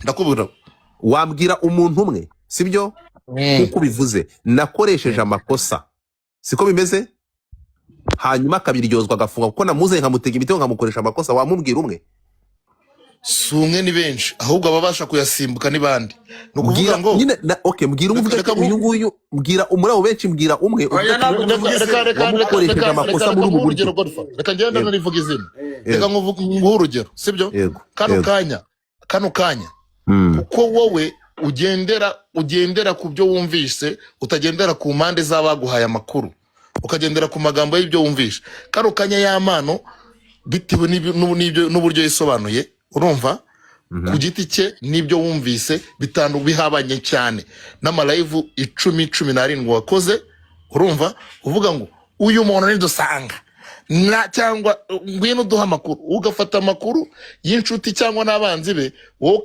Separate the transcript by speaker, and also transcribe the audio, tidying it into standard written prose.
Speaker 1: ndakubwira
Speaker 2: wambwira umuntu umwe sibyo nkuko bivuze nakoresheje amakosa siko bimeze hanyuma kabiryozwa gafunga kuko namuze nkamutega imitego nkamukoresha amakosa wamubwira umwe
Speaker 1: sumwe ni benshi ahubwo ababasha kuyasimbuka ni bandi nukuvuga ngo
Speaker 2: nyine okay mbwira umuvuga ko uyu nguyu mbwira umurabo benshi mbwira umwe
Speaker 1: reka amakosa muri ubu buryo reka ngenda narivuga izina reka nguvuga urugero sibyo kano kanya kuko wowe ugendera ku byo wumvise utagendera ku mpande z'abaguhaye amakuru ukagendera ku magambo y'ibyo wumvishe kano kanya y'amano bitewe n'uburyo yisobanuye urumva ku giti cye n'ibyo wumvise bihabanye cyane n'amalive 10-17 wakoze urumva uvuga ngo uyu muntu nidusanga cyangwa ngwino duha amakuru ugafata amakuru y'inshuti cyangwa n'abanzi be wowe